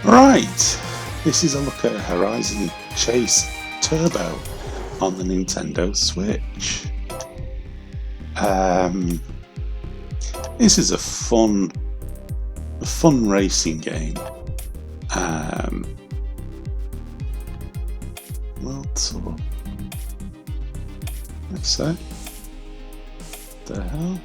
Right, this is a look at Horizon Chase Turbo on the Nintendo Switch. This is a fun racing game. World Tour. What's that? The hell?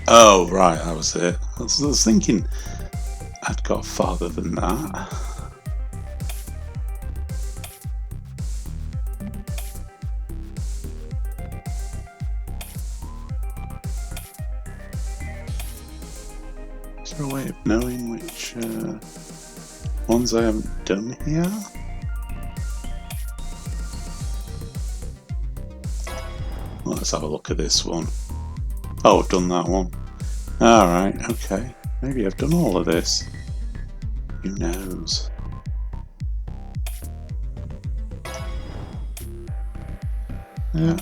Oh, right, that was it. I was thinking I'd got farther than that. Is there a way of knowing which ones I haven't done here? Well, let's have a look at this one. Oh, I've done that one. Alright, okay. Maybe I've done all of this. Who knows? Yeah.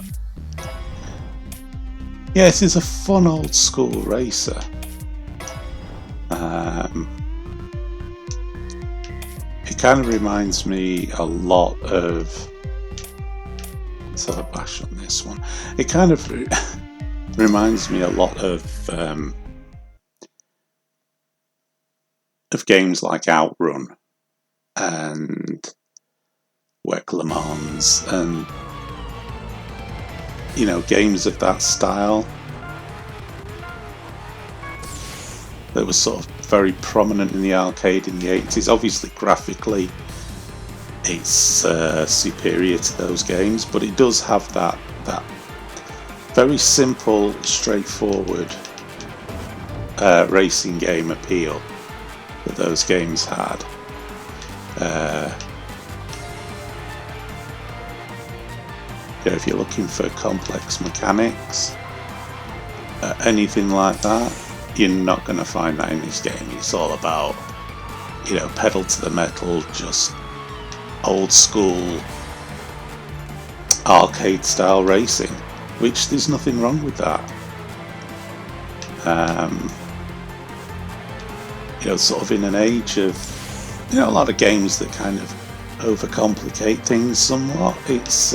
Yeah, this is a fun old school racer. It kind of reminds me a lot of... Let's have a bash on this one. It kind of reminds me a lot of games like Outrun and WEC Le Mans and, you know, games of that style that was sort of very prominent in the arcade in the 80s. Obviously graphically it's superior to those games, but it does have that very simple, straightforward racing game appeal that those games had. If you're looking for complex mechanics, anything like that, you're not going to find that in this game. It's all about, you know, pedal to the metal, just old school arcade style racing, which there's nothing wrong with that. You know, sort of in an age of, you know, a lot of games that kind of overcomplicate things somewhat, it's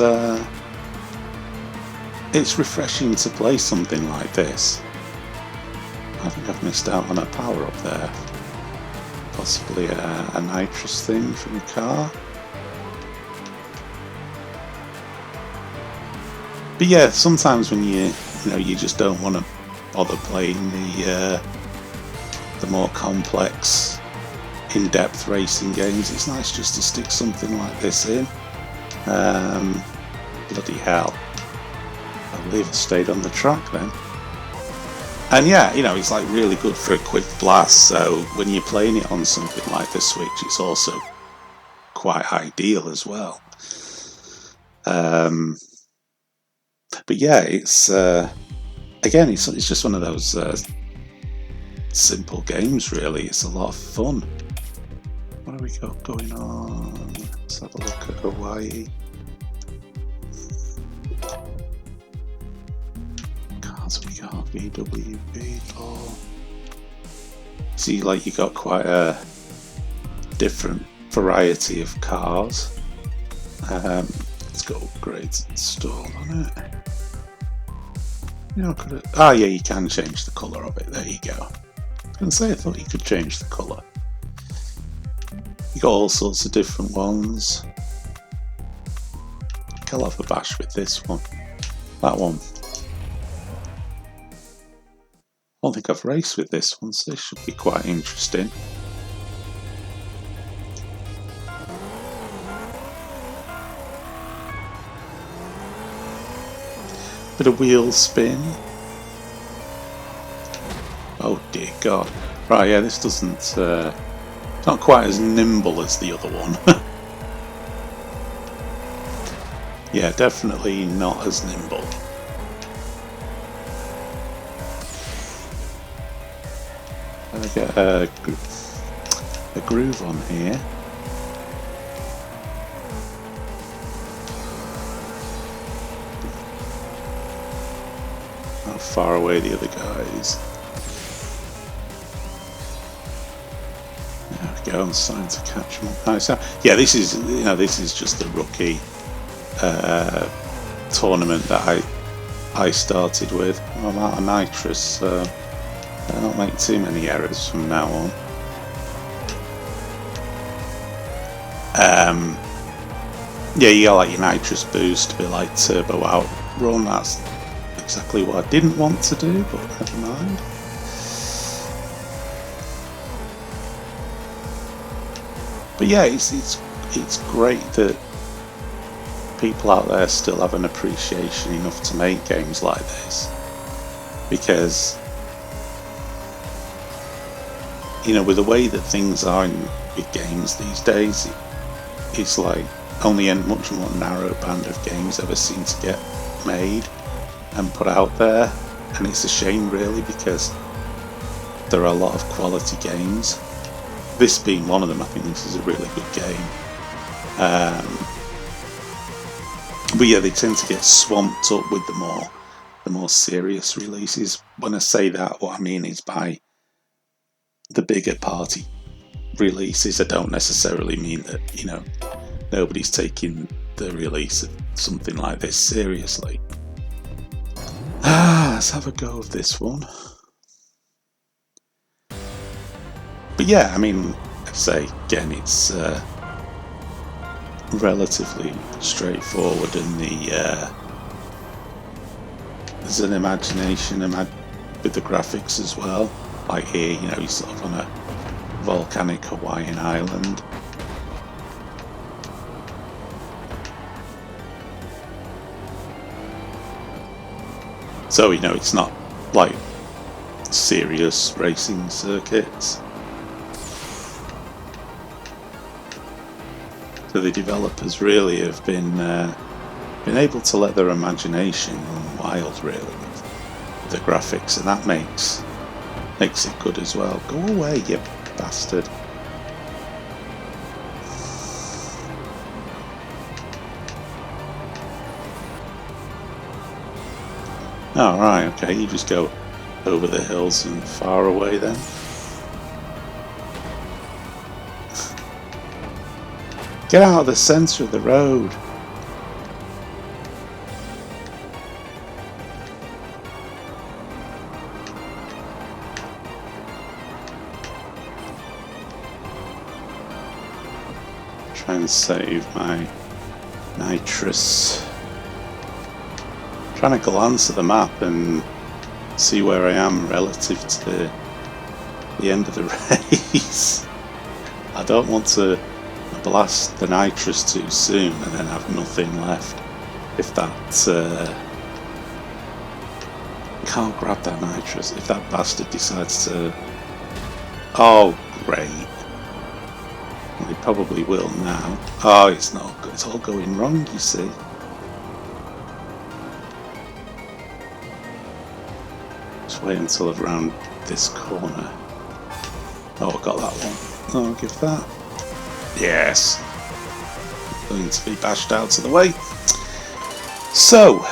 refreshing to play something like this. I think I've missed out on a power up there. Possibly a nitrous thing from the car. But yeah, sometimes when you just don't want to bother playing the more complex, in-depth racing games, it's nice just to stick something like this in. Bloody hell. I believe I stayed on the track then. And yeah, you know, it's like really good for a quick blast, so when you're playing it on something like the Switch, it's also quite ideal as well. But yeah, it's again, it's just one of those simple games, really. It's a lot of fun. What have we got going on? Let's have a look at Hawaii. Cars we got, VW, Beetle. See, like, you got quite a different variety of cars. Let's go upgrades installed on it. You know, yeah, you can change the colour of it. There you go. I was going to say, I thought you could change the colour. You got all sorts of different ones. I'll have a bash with this one. That one. I don't think I've raced with this one, so this should be quite interesting. Bit of wheel spin. Oh dear God. Right, yeah, this doesn't... it's not quite as nimble as the other one. Yeah, definitely not as nimble. I get a groove on here. how far away the other guy is. There we go, I'm starting to catch them. Nice. So, yeah, this is just the rookie tournament that I started with. I'm out of nitrous, so I don't make too many errors from now on. Yeah, you got like your nitrous boost, a bit like turbo outrun. That's exactly what I didn't want to do, but never mind. But yeah, it's great that people out there still have an appreciation enough to make games like this, because with the way that things are in big games these days, it's like only a much more narrow band of games ever seem to get made and put out there, and it's a shame really, because there are a lot of quality games. This being one of them, I think this is a really good game. But yeah, they tend to get swamped up with the more serious releases. When I say that, what I mean is by the bigger party releases. I don't necessarily mean that nobody's taking the release of something like this seriously. Let's have a go of this one. But yeah, I mean, like I say again, it's relatively straightforward, and there's an imagination with the graphics as well. Like here, you're sort of on a volcanic Hawaiian island. So it's not like serious racing circuits. So the developers really have been able to let their imagination run wild, really, with the graphics, and that makes it good as well. Go away, you bastard! Oh, right, okay, you just go over the hills and far away then. Get out of the centre of the road! Try and save my nitrous. Trying to glance at the map and see where I am relative to the end of the race. I don't want to blast the nitrous too soon and then have nothing left. If that can't grab that nitrous, if that bastard decides to. Oh, great! Well, he probably will now. Oh, it's not good. It's all going wrong, you see. Wait until I've round this corner. Oh, I got that one. I'll give that. Yes. Going to be bashed out of the way. So,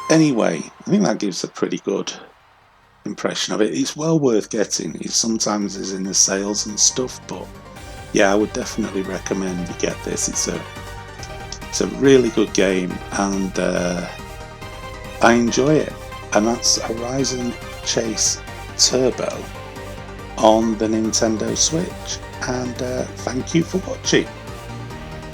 anyway, I think that gives a pretty good impression of it. It's well worth getting. It sometimes is in the sales and stuff, but yeah, I would definitely recommend you get this. It's a really good game, and I enjoy it. And that's Horizon Chase Turbo on the Nintendo Switch. And thank you for watching.